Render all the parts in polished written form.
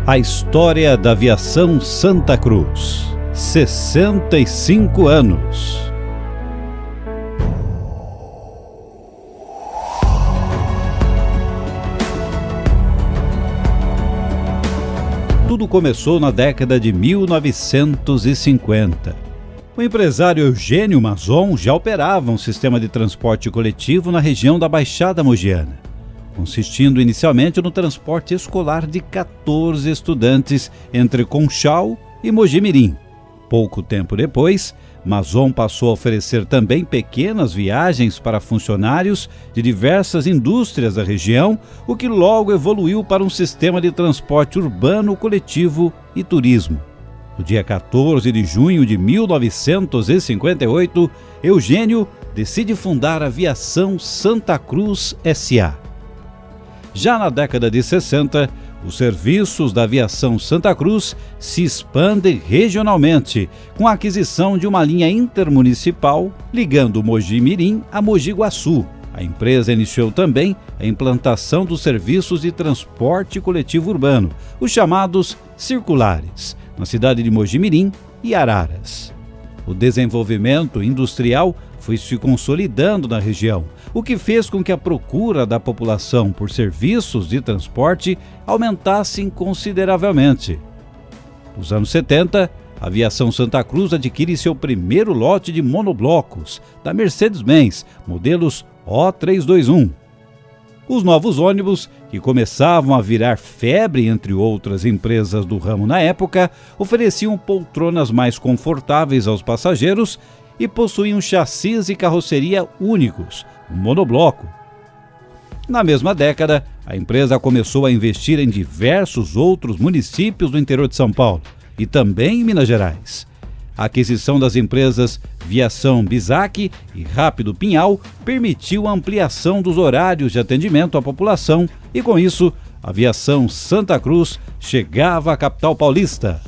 A história da aviação Santa Cruz. 65 anos. Tudo começou na década de 1950. O empresário Eugênio Mazon já operava um sistema de transporte coletivo na região da Baixada Mogiana, consistindo inicialmente no transporte escolar de 14 estudantes entre Conchal e Mogi-mirim. Pouco tempo depois, Mazon passou a oferecer também pequenas viagens para funcionários de diversas indústrias da região, o que logo evoluiu para um sistema de transporte urbano, coletivo e turismo. No dia 14 de junho de 1958, Eugênio decide fundar a Aviação Santa Cruz S.A. Já na década de 60, os serviços da Aviação Santa Cruz se expandem regionalmente, com a aquisição de uma linha intermunicipal ligando Mogi-mirim a Mogi Guaçu. A empresa iniciou também a implantação dos serviços de transporte coletivo urbano, os chamados circulares, na cidade de Mogi-mirim e Araras. O desenvolvimento industrial foi se consolidando na região, o que fez com que a procura da população por serviços de transporte aumentasse consideravelmente. Nos anos 70, a Aviação Santa Cruz adquire seu primeiro lote de monoblocos da Mercedes-Benz, modelos O321. Os novos ônibus, que começavam a virar febre entre outras empresas do ramo na época, ofereciam poltronas mais confortáveis aos passageiros e possuíam chassis e carroceria únicos, um monobloco. Na mesma década, a empresa começou a investir em diversos outros municípios do interior de São Paulo e também em Minas Gerais. A aquisição das empresas Viação Bizac e Rápido Pinhal permitiu a ampliação dos horários de atendimento à população e, com isso, a Aviação Santa Cruz chegava à capital paulista.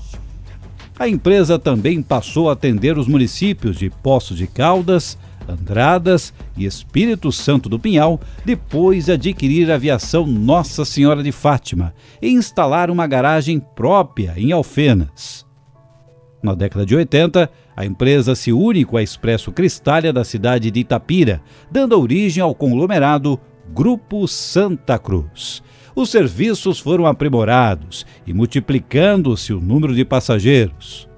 A empresa também passou a atender os municípios de Poços de Caldas, Andradas e Espírito Santo do Pinhal, depois de adquirir a Aviação Nossa Senhora de Fátima e instalar uma garagem própria em Alfenas. Na década de 80, a empresa se une com a Expresso Cristália da cidade de Itapira, dando origem ao conglomerado Grupo Santa Cruz. Os serviços foram aprimorados e multiplicando-se o número de passageiros.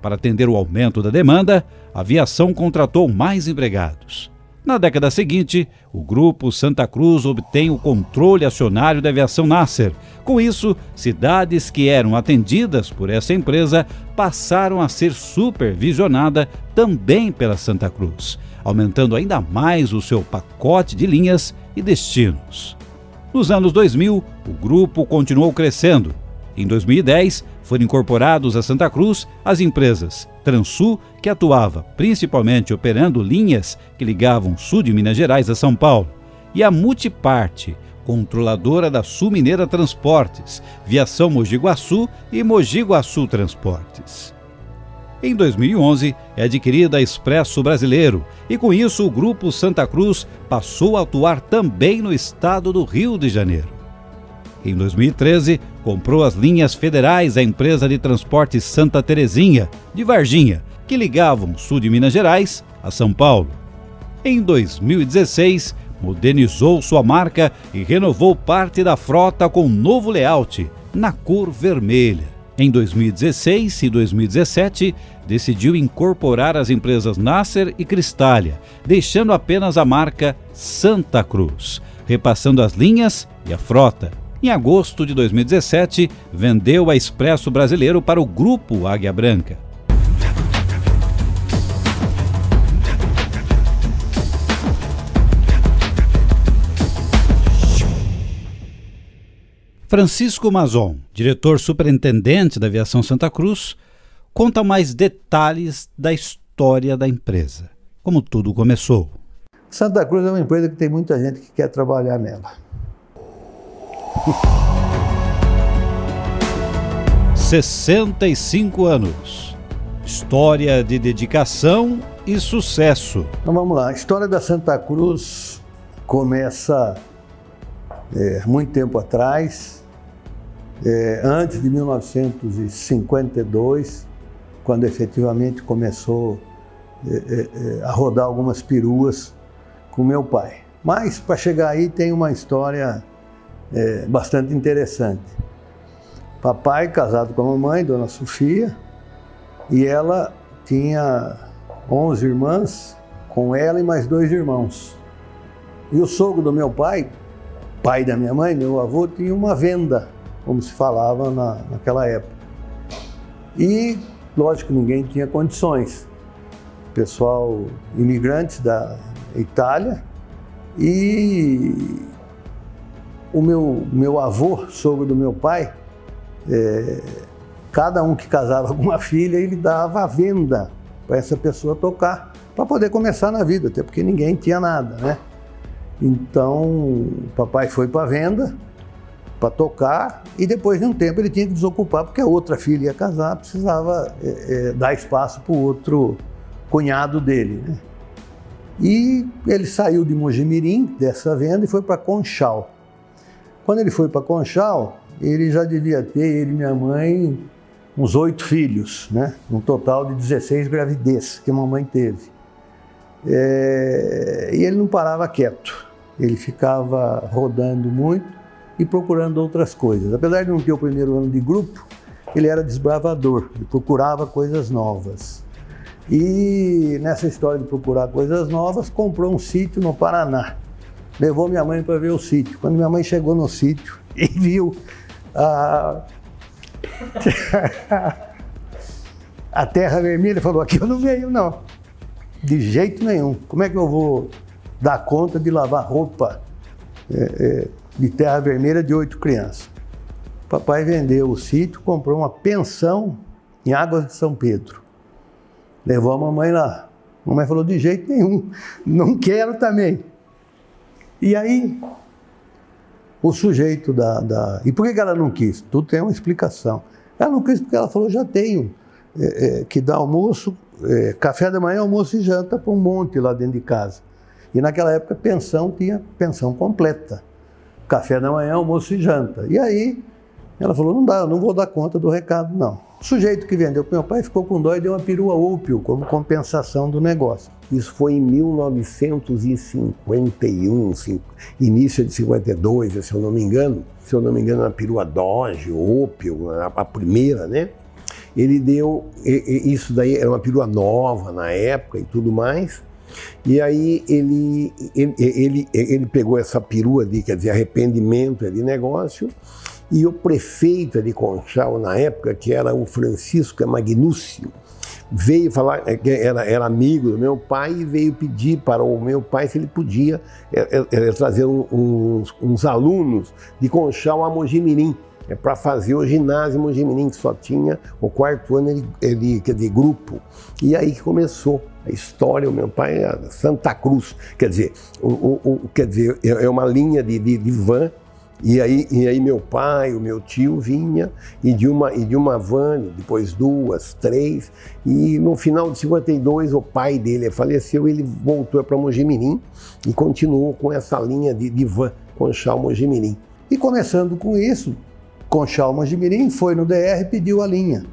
Para atender o aumento da demanda, a aviação contratou mais empregados. Na década seguinte, o Grupo Santa Cruz obtém o controle acionário da Aviação Nasser. Com isso, cidades que eram atendidas por essa empresa passaram a ser supervisionadas também pela Santa Cruz, aumentando ainda mais o seu pacote de linhas e destinos. Nos anos 2000, o grupo continuou crescendo. Em 2010, foram incorporados a Santa Cruz as empresas Transul, que atuava principalmente operando linhas que ligavam sul de Minas Gerais a São Paulo, e a Multiparte, controladora da Sul Mineira Transportes, Viação Mogi Guaçu e Mogi Guaçu Transportes. Em 2011, é adquirida a Expresso Brasileiro e, com isso, o Grupo Santa Cruz passou a atuar também no estado do Rio de Janeiro. Em 2013, comprou as linhas federais à empresa de transporte Santa Terezinha, de Varginha, que ligavam sul de Minas Gerais a São Paulo. Em 2016, modernizou sua marca e renovou parte da frota com um novo layout, na cor vermelha. Em 2016 e 2017, decidiu incorporar as empresas Nasser e Cristália, deixando apenas a marca Santa Cruz, repassando as linhas e a frota. Em agosto de 2017, vendeu a Expresso Brasileiro para o Grupo Águia Branca. Francisco Mazon, diretor superintendente da Aviação Santa Cruz, conta mais detalhes da história da empresa, como tudo começou. Santa Cruz é uma empresa que tem muita gente que quer trabalhar nela. 65 anos. História de dedicação e sucesso. Então vamos lá, a história da Santa Cruz começa muito tempo atrás. Antes de 1952, quando efetivamente começou a rodar algumas peruas com meu pai. Mas para chegar aí tem uma história bastante interessante. Papai casado com a mamãe, Dona Sofia, e ela tinha 11 irmãs, com ela e mais 2 irmãos. E o sogro do meu pai, pai da minha mãe, meu avô, tinha uma venda, como se falava naquela época. E, lógico, ninguém tinha condições. Pessoal, imigrantes da Itália, e o meu avô, sogro do meu pai, cada um que casava com uma filha, ele dava a venda para essa pessoa tocar, para poder começar na vida, até porque ninguém tinha nada, né? Então, papai foi para a venda, para tocar, e depois de um tempo ele tinha que desocupar, porque a outra filha ia casar, precisava dar espaço para o outro cunhado dele, né? E ele saiu de Mojimirim, dessa venda, e foi para Conchal. Quando ele foi para Conchal, ele já devia ter, ele e minha mãe, uns 8 filhos, né? Um total de 16 gravidez que a mamãe teve. E ele não parava quieto, ele ficava rodando muito e procurando outras coisas. Apesar de não ter o primeiro ano de grupo, ele era desbravador, ele procurava coisas novas. E nessa história de procurar coisas novas, comprou um sítio no Paraná. Levou minha mãe para ver o sítio. Quando minha mãe chegou no sítio e viu a terra vermelha, falou: aqui eu não venho não, de jeito nenhum. Como é que eu vou dar conta de lavar roupa de terra vermelha de 8 crianças? Papai vendeu o sítio, comprou uma pensão em Águas de São Pedro. Levou a mamãe lá. A mamãe falou: de jeito nenhum, não quero também. E aí, o sujeito E por que ela não quis? Tudo tem uma explicação. Ela não quis porque ela falou: já tenho que dar almoço, café da manhã, almoço e janta para um monte lá dentro de casa. E naquela época pensão tinha pensão completa. Café da manhã, almoço e janta. E aí, ela falou: não dá, eu não vou dar conta do recado, não. O sujeito que vendeu para meu pai ficou com dó e deu uma perua Opel como compensação do negócio. Isso foi em 1951, início de 52, se eu não me engano. Se eu não me engano, a perua Dodge, Opel, a primeira, né? Ele deu, isso daí era uma perua nova na época e tudo mais. E aí ele pegou essa perua de, quer dizer, arrependimento de negócio. E o prefeito de Conchal, na época, que era o Francisco Magnúcio, veio falar, que era amigo do meu pai, e veio pedir para o meu pai se ele podia trazer uns alunos de Conchal a Mojimirim, para fazer o ginásio Mojimirim, que só tinha o 4º ano de grupo. E aí que começou a história. O meu pai era Santa Cruz, quer dizer, é uma linha de van. E aí meu pai, o meu tio vinha, e de uma van, depois 2, 3, e no final de 52 o pai dele faleceu, ele voltou para Mojimirim e continuou com essa linha de van, Conchal-Mojimirim. E começando com isso, Conchal-Mojimirim foi no DR e pediu a linha,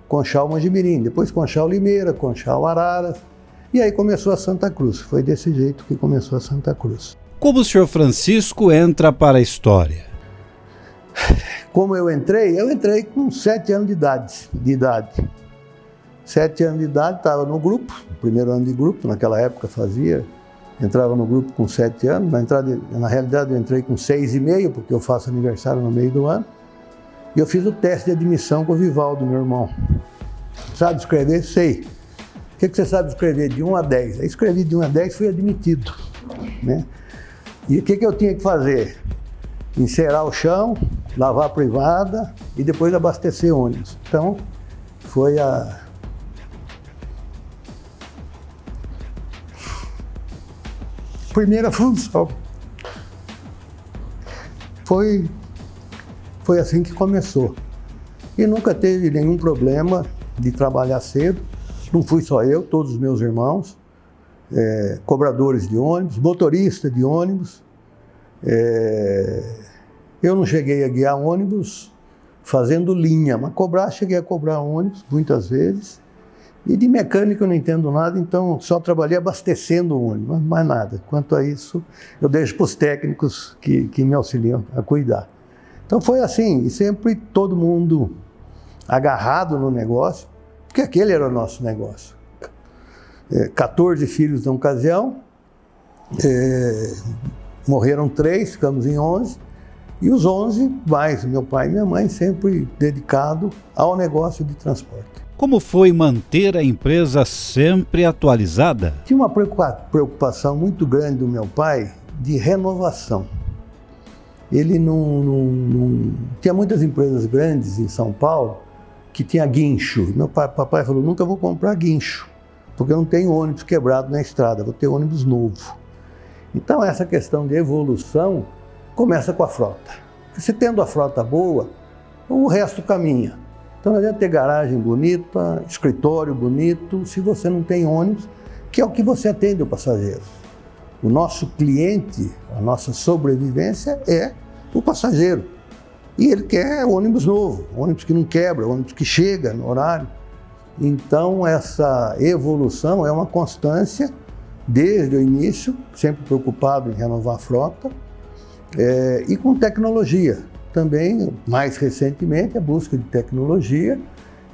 Conchal-Mojimirim, depois Conchal-Limeira, Conchal-Araras, e aí começou a Santa Cruz. Foi desse jeito que começou a Santa Cruz. Como o senhor Francisco entra para a história? Como eu entrei com 7 anos de idade. 7 anos de idade, estava no grupo, primeiro ano de grupo, naquela época entrava no grupo com 7 anos, na realidade eu entrei com 6,5, porque eu faço aniversário no meio do ano, e eu fiz o teste de admissão com o Vivaldo, meu irmão. Sabe escrever? Sei. O que você sabe escrever? De 1 a 10. Aí escrevi de 1 a 10 e fui admitido, né? E o que eu tinha que fazer? Encerar o chão, lavar a privada e depois abastecer ônibus. Então, foi a primeira função. Foi assim que começou. E nunca teve nenhum problema de trabalhar cedo. Não fui só eu, todos os meus irmãos. Cobradores de ônibus, motorista de ônibus. Eu não cheguei a guiar ônibus fazendo linha, mas cheguei a cobrar ônibus muitas vezes. E de mecânica eu não entendo nada, então só trabalhei abastecendo o ônibus, mais nada. Quanto a isso, eu deixo para os técnicos que me auxiliam a cuidar. Então foi assim, e sempre todo mundo agarrado no negócio, porque aquele era o nosso negócio. 14 filhos na ocasião, morreram 3, ficamos em 11, e os 11 mais meu pai e minha mãe sempre dedicado ao negócio de transporte. Como foi manter a empresa sempre atualizada? Tinha uma preocupação muito grande do meu pai de renovação. Ele não tinha muitas empresas grandes em São Paulo que tinha guincho. Papai falou, nunca vou comprar guincho, porque eu não tenho ônibus quebrado na estrada, vou ter ônibus novo. Então essa questão de evolução começa com a frota. Você tendo a frota boa, o resto caminha. Então não adianta ter garagem bonita, escritório bonito, se você não tem ônibus, que é o que você atende o passageiro. O nosso cliente, a nossa sobrevivência é o passageiro. E ele quer ônibus novo, ônibus que não quebra, ônibus que chega no horário. Então essa evolução é uma constância desde o início, sempre preocupado em renovar a frota, e com tecnologia. Também, mais recentemente, a busca de tecnologia,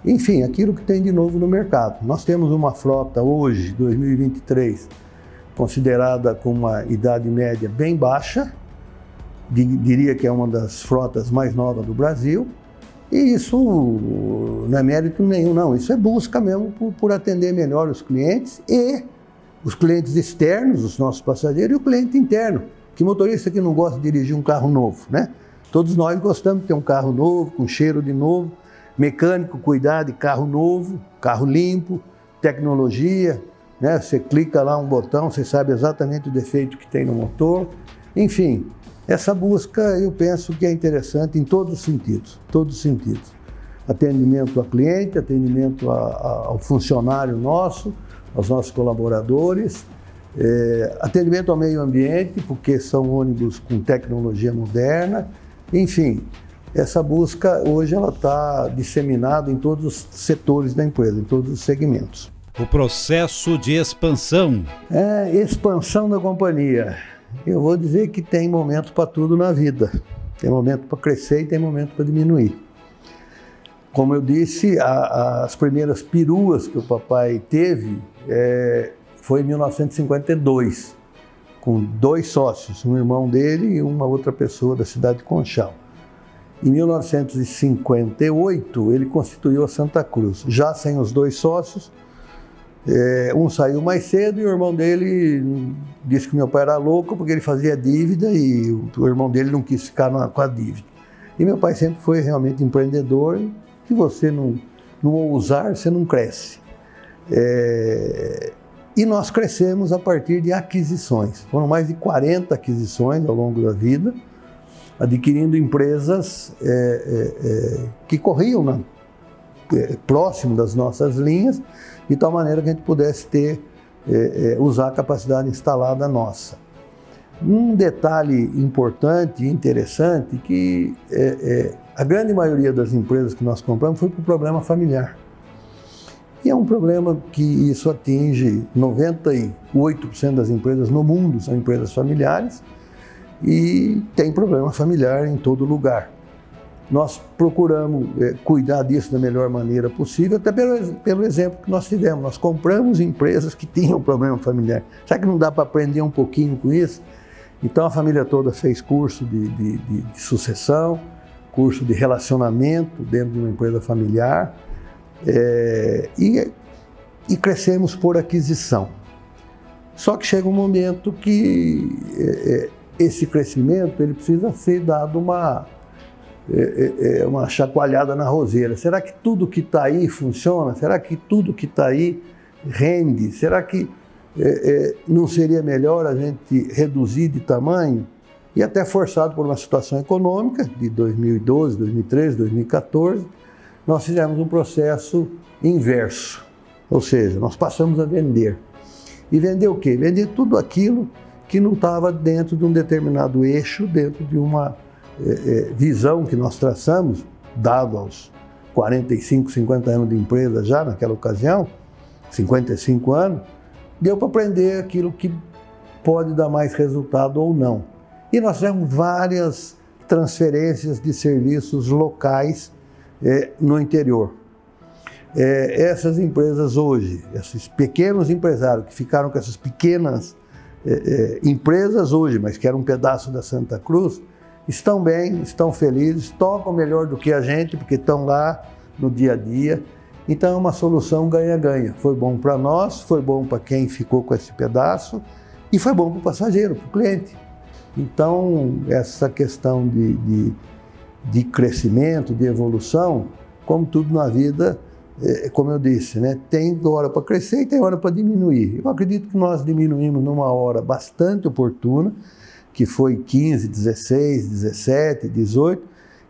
enfim, aquilo que tem de novo no mercado. Nós temos uma frota hoje, 2023, considerada com uma idade média bem baixa, diria que é uma das frotas mais novas do Brasil, e isso não é mérito nenhum, não, isso é busca mesmo por atender melhor os clientes e os clientes externos, os nossos passageiros, e o cliente interno, que motorista que não gosta de dirigir um carro novo, né? Todos nós gostamos de ter um carro novo, com cheiro de novo, mecânico cuidar de carro novo, carro limpo, tecnologia, né? Você clica lá um botão, você sabe exatamente o defeito que tem no motor. Enfim, essa busca eu penso que é interessante em todos os sentidos, todos os sentidos. Atendimento ao cliente, atendimento ao funcionário nosso, aos nossos colaboradores, atendimento ao meio ambiente, porque são ônibus com tecnologia moderna. Enfim, essa busca hoje ela está disseminada em todos os setores da empresa, em todos os segmentos. O processo de expansão. Expansão da companhia. Eu vou dizer que tem momento para tudo na vida. Tem momento para crescer e tem momento para diminuir. Como eu disse, as primeiras peruas que o papai teve foi em 1952. Com 2 sócios, um irmão dele e uma outra pessoa da cidade de Conchal. Em 1958, ele constituiu a Santa Cruz, já sem os 2 sócios. Um saiu mais cedo e o irmão dele disse que meu pai era louco porque ele fazia dívida e o irmão dele não quis ficar com a dívida. E meu pai sempre foi realmente empreendedor. Se você não ousar, você não cresce. E nós crescemos a partir de aquisições. Foram mais de 40 aquisições ao longo da vida, adquirindo empresas que corriam próximo das nossas linhas, de tal maneira que a gente pudesse usar a capacidade instalada nossa. Um detalhe importante e interessante que a grande maioria das empresas que nós compramos foi por problema familiar. E é um problema que isso atinge 98% das empresas no mundo, são empresas familiares, e tem problema familiar em todo lugar. Nós procuramos cuidar disso da melhor maneira possível, até pelo exemplo que nós tivemos. Nós compramos empresas que tinham problema familiar. Será que não dá para aprender um pouquinho com isso? Então a família toda fez curso de sucessão, curso de relacionamento dentro de uma empresa familiar, e crescemos por aquisição. Só que chega um momento que esse crescimento ele precisa ser dado uma chacoalhada na roseira. Será que tudo que está aí funciona? Será que tudo que está aí rende? Será que não seria melhor a gente reduzir de tamanho? E até forçado por uma situação econômica de 2012, 2013, 2014, nós fizemos um processo inverso. Ou seja, nós passamos a vender. E vender o quê? Vender tudo aquilo que não estava dentro de um determinado eixo, dentro de uma visão que nós traçamos dado aos 45, 50 anos de empresa já naquela ocasião, 55 anos, deu para aprender aquilo que pode dar mais resultado ou não. E nós tivemos várias transferências de serviços locais no interior. Essas empresas hoje, esses pequenos empresários que ficaram com essas pequenas empresas hoje, mas que eram um pedaço da Santa Cruz, estão bem, estão felizes, tocam melhor do que a gente, porque estão lá no dia a dia. Então é uma solução ganha-ganha. Foi bom para nós, foi bom para quem ficou com esse pedaço e foi bom para o passageiro, para o cliente. Então essa questão de crescimento, de evolução, como tudo na vida, como eu disse, né, tem hora para crescer e tem hora para diminuir. Eu acredito que nós diminuímos numa hora bastante oportuna, que foi 15, 16, 17, 18,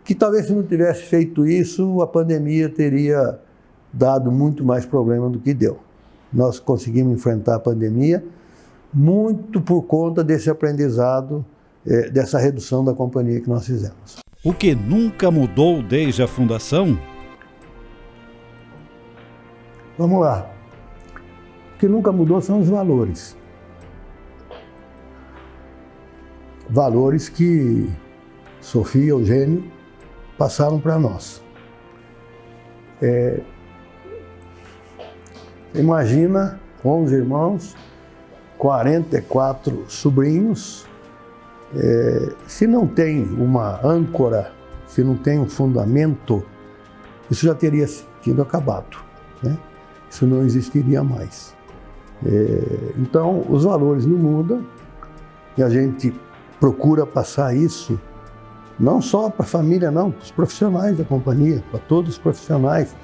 que talvez se não tivesse feito isso, a pandemia teria dado muito mais problema do que deu. Nós conseguimos enfrentar a pandemia muito por conta desse aprendizado, dessa redução da companhia que nós fizemos. O que nunca mudou desde a fundação? Vamos lá. O que nunca mudou são os valores. Valores que Sofia e Eugênio passaram para nós. Imagina 11 irmãos, 44 sobrinhos. Se não tem uma âncora, se não tem um fundamento, isso já teria sido acabado, né? Isso não existiria mais. Então, os valores não mudam e a gente procura passar isso não só para a família, não, para os profissionais da companhia, para todos os profissionais.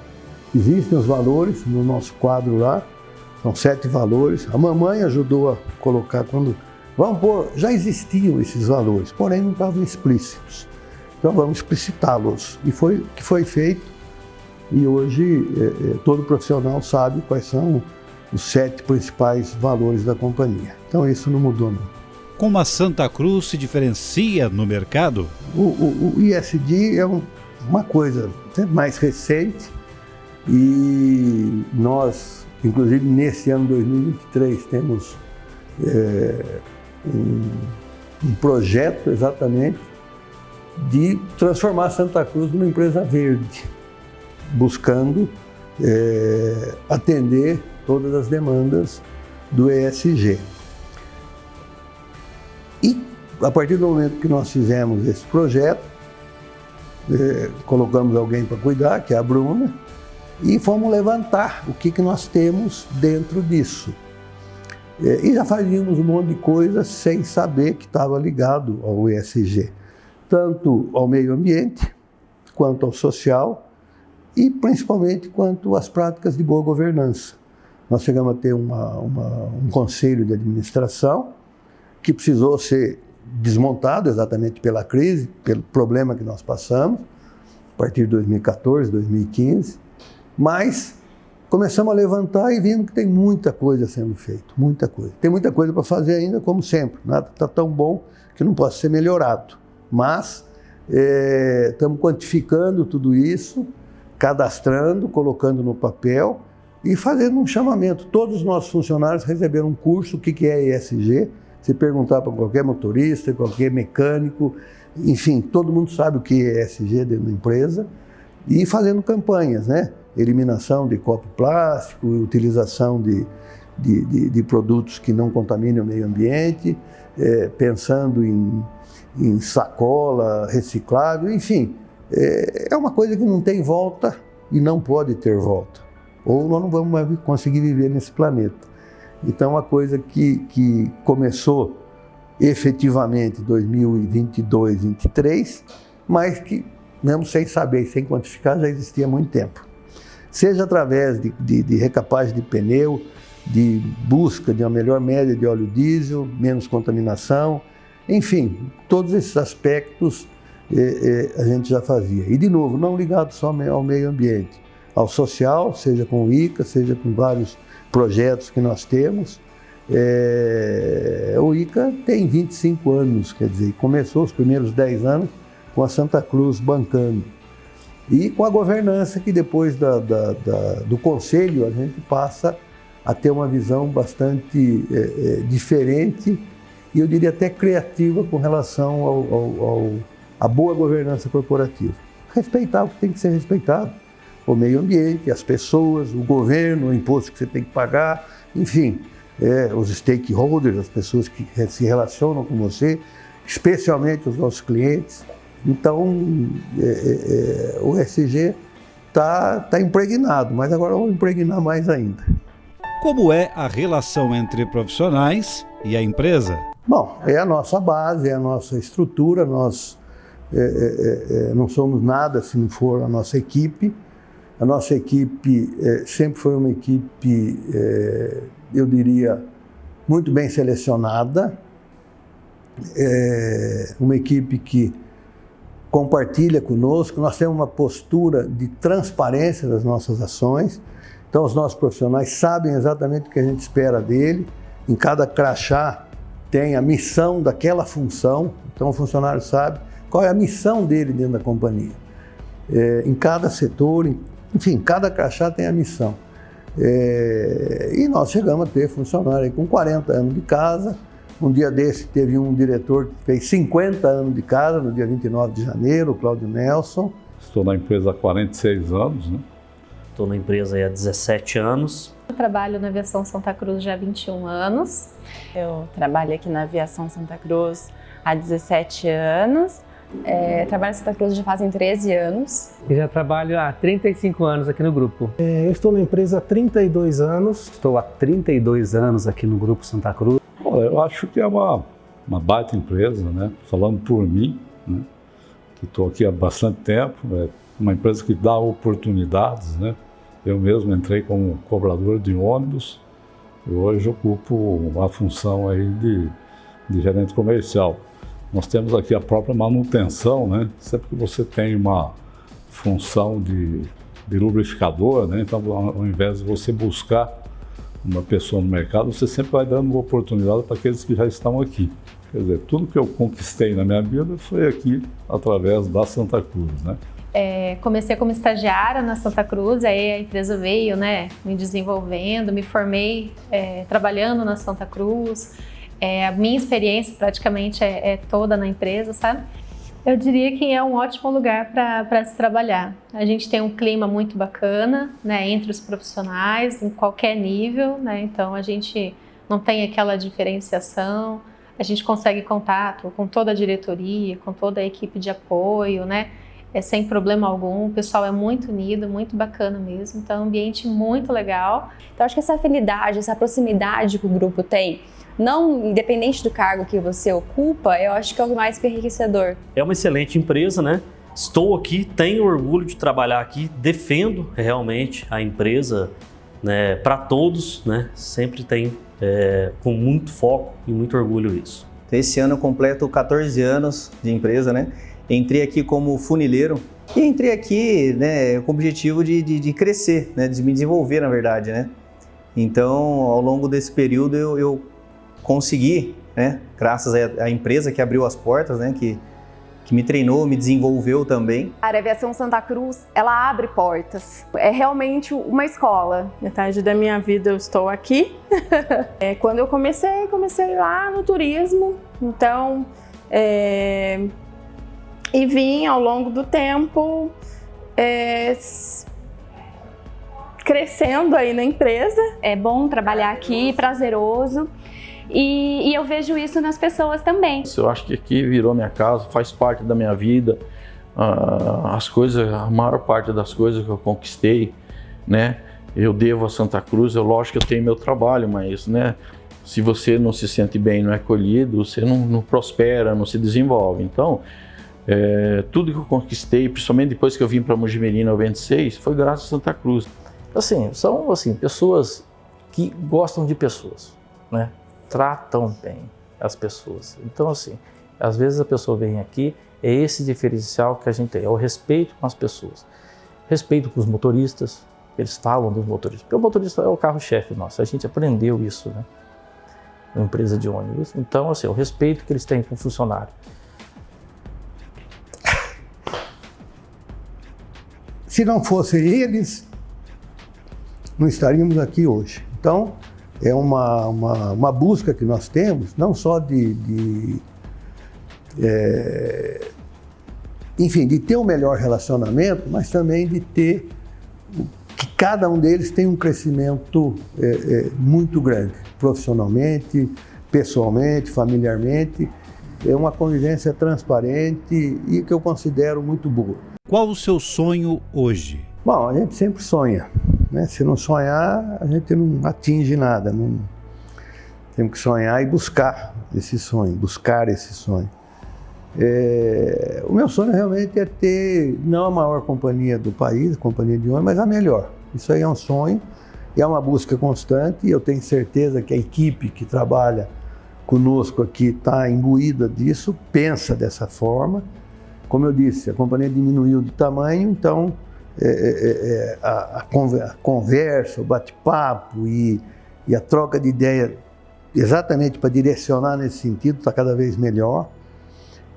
Existem os valores no nosso quadro lá, são 7 valores. A mamãe ajudou a colocar quando... Vamos pôr, já existiam esses valores, porém não estavam explícitos. Então vamos explicitá-los. E foi o que foi feito. E hoje todo profissional sabe quais são os 7 principais valores da companhia. Então isso não mudou, não. Como a Santa Cruz se diferencia no mercado? O ESG é uma coisa mais recente e nós, inclusive nesse ano 2023, temos um projeto exatamente de transformar a Santa Cruz numa empresa verde, buscando atender todas as demandas do ESG. E a partir do momento que nós fizemos esse projeto, colocamos alguém para cuidar, que é a Bruna, e fomos levantar o que nós temos dentro disso. E já fazíamos um monte de coisa sem saber que estava ligado ao ESG, tanto ao meio ambiente, quanto ao social e principalmente quanto às práticas de boa governança. Nós chegamos a ter um conselho de administração que precisou ser desmontado exatamente pela crise, pelo problema que nós passamos, a partir de 2014, 2015, mas começamos a levantar e vimos que tem muita coisa sendo feita, muita coisa. Tem muita coisa para fazer ainda, como sempre, nada está tão bom que não possa ser melhorado, mas estamos quantificando tudo isso, cadastrando, colocando no papel e fazendo um chamamento. Todos os nossos funcionários receberam um curso, o que é ESG. Se perguntar para qualquer motorista, qualquer mecânico, enfim, todo mundo sabe o que é ESG dentro da empresa, e fazendo campanhas, né? Eliminação de copo plástico, utilização de produtos que não contaminem o meio ambiente, pensando em sacola reciclável, enfim, é uma coisa que não tem volta e não pode ter volta, ou nós não vamos mais conseguir viver nesse planeta. Então, uma coisa que começou efetivamente em 2022, 2023, mas que, mesmo sem saber, sem quantificar, já existia há muito tempo. Seja através de recapagem de pneu, de busca de uma melhor média de óleo diesel, menos contaminação, enfim, todos esses aspectos a gente já fazia. E, de novo, não ligado só ao meio ambiente, ao social, seja com o ICA, seja com vários projetos que nós temos. O ICA tem 25 anos, quer dizer, começou os primeiros 10 anos com a Santa Cruz bancando. E com a governança que depois do conselho a gente passa a ter uma visão bastante diferente e eu diria até criativa com relação à boa governança corporativa. Respeitar o que tem que ser respeitado, o meio ambiente, as pessoas, o governo, o imposto que você tem que pagar, enfim, os stakeholders, as pessoas que se relacionam com você, especialmente os nossos clientes. Então, o ESG está impregnado, mas agora vamos impregnar mais ainda. Como é a relação entre profissionais e a empresa? Bom, é a nossa base, é a nossa estrutura, nós não somos nada se não for a nossa equipe. A nossa equipe sempre foi uma equipe, eu diria, muito bem selecionada, uma equipe que compartilha conosco, nós temos uma postura de transparência das nossas ações, então os nossos profissionais sabem exatamente o que a gente espera dele, em cada crachá tem a missão daquela função, então o funcionário sabe qual é a missão dele dentro da companhia. Em cada setor, enfim, cada crachá tem a missão. E nós chegamos a ter funcionário aí com 40 anos de casa. Um dia desse teve um diretor que fez 50 anos de casa, no dia 29 de janeiro, o Cláudio Nelson. Estou na empresa há 46 anos, né? Estou na empresa há 17 anos. Eu trabalho na Aviação Santa Cruz já há 21 anos. Eu trabalho aqui na Aviação Santa Cruz há 17 anos. Trabalho em Santa Cruz já fazem 13 anos. E já trabalho há 35 anos aqui no grupo. Eu estou na empresa há 32 anos. Estou há 32 anos aqui no Grupo Santa Cruz. Eu acho que é uma baita empresa, né? Falando por mim, né? Que estou aqui há bastante tempo, é uma empresa que dá oportunidades, né? Eu mesmo entrei como cobrador de ônibus e hoje ocupo a função aí de gerente comercial. Nós temos aqui a própria manutenção, né? Sempre que você tem uma função de lubrificador, né? Então, ao invés de você buscar uma pessoa no mercado, você sempre vai dando uma oportunidade para aqueles que já estão aqui. Quer dizer, tudo que eu conquistei na minha vida foi aqui através da Santa Cruz, né? Comecei como estagiária na Santa Cruz, aí a empresa veio, né, me desenvolvendo, me formei trabalhando na Santa Cruz. A minha experiência praticamente é toda na empresa, sabe? Eu diria que é um ótimo lugar para se trabalhar. A gente tem um clima muito bacana, né, entre os profissionais, em qualquer nível, né? Então a gente não tem aquela diferenciação, a gente consegue contato com toda a diretoria, com toda a equipe de apoio, né? Sem problema algum, o pessoal é muito unido, muito bacana mesmo, então é um ambiente muito legal. Então acho que essa afinidade, essa proximidade que o grupo tem, não independente do cargo que você ocupa, eu acho que é o mais enriquecedor. É uma excelente empresa, né? Estou aqui, tenho orgulho de trabalhar aqui, defendo realmente a empresa, né, para todos, né? Sempre tem com muito foco e muito orgulho isso. Esse ano eu completo 14 anos de empresa, né? Entrei aqui como funileiro e entrei aqui, né, com o objetivo de crescer, né, de me desenvolver, na verdade, né? Então, ao longo desse período eu consegui, né, graças à empresa que abriu as portas, né, que me treinou, me desenvolveu também. A Aviação Santa Cruz, ela abre portas. É realmente uma escola. Metade da minha vida eu estou aqui. Quando eu comecei lá no turismo, então... E vim ao longo do tempo crescendo aí na empresa. É bom trabalhar aqui, prazeroso. E eu vejo isso nas pessoas também. Eu acho que aqui virou minha casa, faz parte da minha vida. A maior parte das coisas que eu conquistei, né, eu devo a Santa Cruz. Lógico que eu tenho meu trabalho, mas, né, se você não se sente bem, não é acolhido, você não prospera, não se desenvolve. Então, tudo que eu conquistei, principalmente depois que eu vim para Mogi Mirim em 96, foi graças a Santa Cruz. Assim, são assim, pessoas que gostam de pessoas, né? Tratam bem as pessoas. Então, assim, às vezes a pessoa vem aqui, é esse diferencial que a gente tem, é o respeito com as pessoas. Respeito com os motoristas, eles falam dos motoristas, porque o motorista é o carro-chefe nosso, a gente aprendeu isso, né? Na empresa de ônibus. Então, assim, o respeito que eles têm com o funcionário. Se não fossem eles, não estaríamos aqui hoje. Então, é uma busca que nós temos, não só de ter um melhor relacionamento, mas também de ter que cada um deles tem um crescimento muito grande, profissionalmente, pessoalmente, familiarmente. É uma convivência transparente e que eu considero muito boa. Qual o seu sonho hoje? Bom, a gente sempre sonha, né? Se não sonhar, a gente não atinge nada. Temos que sonhar e buscar esse sonho, O meu sonho realmente é ter, não a maior companhia do país, a companhia de ônibus, mas a melhor. Isso aí é um sonho e é uma busca constante, e eu tenho certeza que a equipe que trabalha conosco aqui está imbuída disso, pensa dessa forma. Como eu disse, a companhia diminuiu de tamanho, então a conversa, o bate-papo e a troca de ideia exatamente para direcionar nesse sentido está cada vez melhor.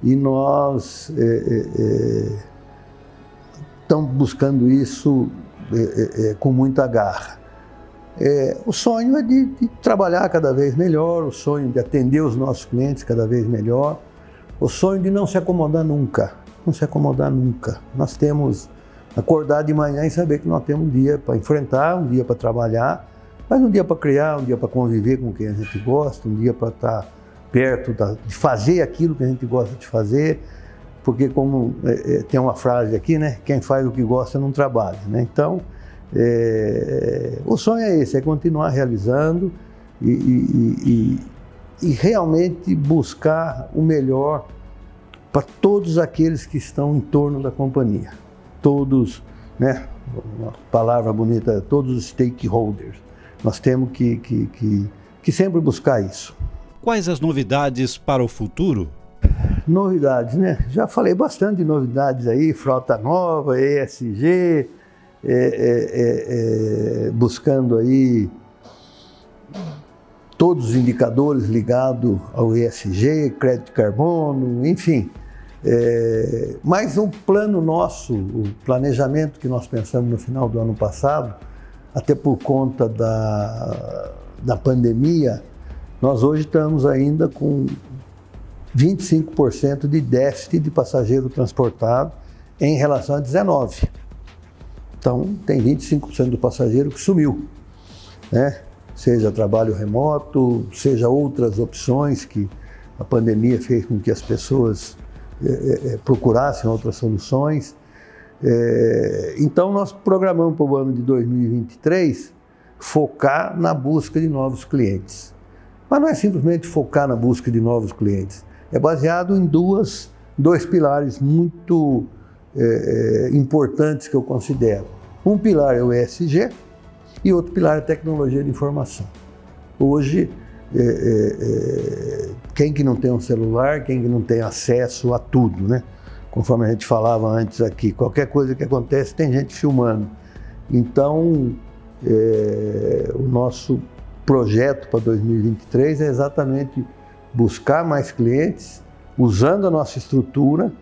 E nós estamos buscando isso com muita garra. O sonho é de trabalhar cada vez melhor, o sonho de atender os nossos clientes cada vez melhor, o sonho de não se acomodar nunca, Nós temos acordar de manhã e saber que nós temos um dia para enfrentar, um dia para trabalhar, mas um dia para criar, um dia para conviver com quem a gente gosta, um dia para estar perto de fazer aquilo que a gente gosta de fazer, porque como tem uma frase aqui, né? Quem faz o que gosta não trabalha, né? Então, o sonho é esse, é continuar realizando e realmente buscar o melhor para todos aqueles que estão em torno da companhia. Todos, né? Uma palavra bonita, todos os stakeholders. Nós temos que sempre buscar isso. Quais as novidades para o futuro? Novidades, né? Já falei bastante de novidades aí, frota nova, ESG, buscando aí todos os indicadores ligados ao ESG, crédito de carbono, enfim. Mas um plano nosso, o planejamento que nós pensamos no final do ano passado, até por conta da pandemia, nós hoje estamos ainda com 25% de déficit de passageiro transportado em relação a 19. Então, tem 25% do passageiro que sumiu, né? Seja trabalho remoto, seja outras opções que a pandemia fez com que as pessoas procurassem outras soluções. Então, nós programamos para o ano de 2023 focar na busca de novos clientes. Mas não é simplesmente focar na busca de novos clientes. É baseado em dois pilares muito importantes que eu considero. Um pilar é o ESG e outro pilar é a tecnologia de informação. Hoje, quem que não tem um celular, quem que não tem acesso a tudo, né? Conforme a gente falava antes aqui, qualquer coisa que acontece tem gente filmando. Então, o nosso projeto para 2023 é exatamente buscar mais clientes, usando a nossa estrutura,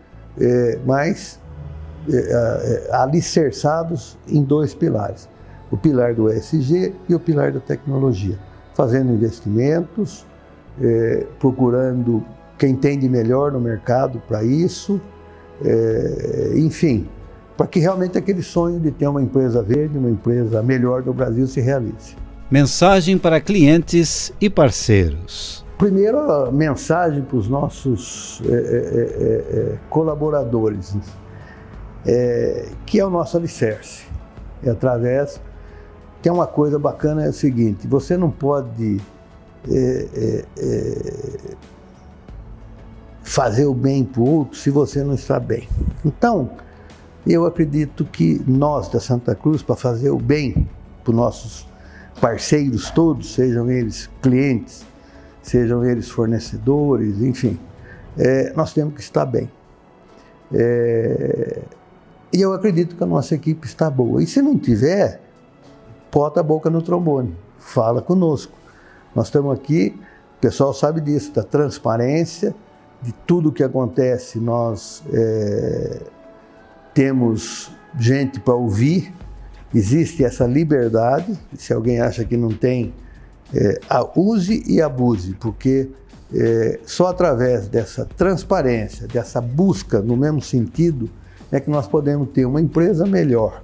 mas alicerçados em dois pilares. O pilar do ESG e o pilar da tecnologia. Fazendo investimentos, procurando quem entende melhor no mercado para isso, enfim, para que realmente aquele sonho de ter uma empresa verde, uma empresa melhor do Brasil se realize. Mensagem para clientes e parceiros. Primeiro, a mensagem para os nossos colaboradores, que é o nosso alicerce. Que é uma coisa bacana, é o seguinte, você não pode fazer o bem para o outro se você não está bem. Então, eu acredito que nós da Santa Cruz, para fazer o bem para os nossos parceiros todos, sejam eles clientes, sejam eles fornecedores, enfim, nós temos que estar bem. E eu acredito que a nossa equipe está boa. E se não tiver, bota a boca no trombone, fala conosco. Nós estamos aqui, o pessoal sabe disso, da transparência, de tudo que acontece, nós temos gente para ouvir, existe essa liberdade. Se alguém acha que não tem, use e abuse, porque só através dessa transparência, dessa busca no mesmo sentido, é que nós podemos ter uma empresa melhor.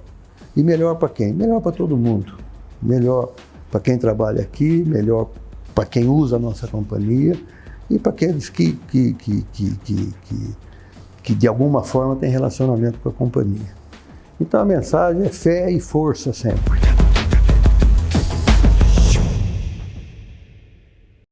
E melhor para quem? Melhor para todo mundo. Melhor para quem trabalha aqui, melhor para quem usa a nossa companhia e para aqueles que de alguma forma têm relacionamento com a companhia. Então a mensagem é fé e força sempre.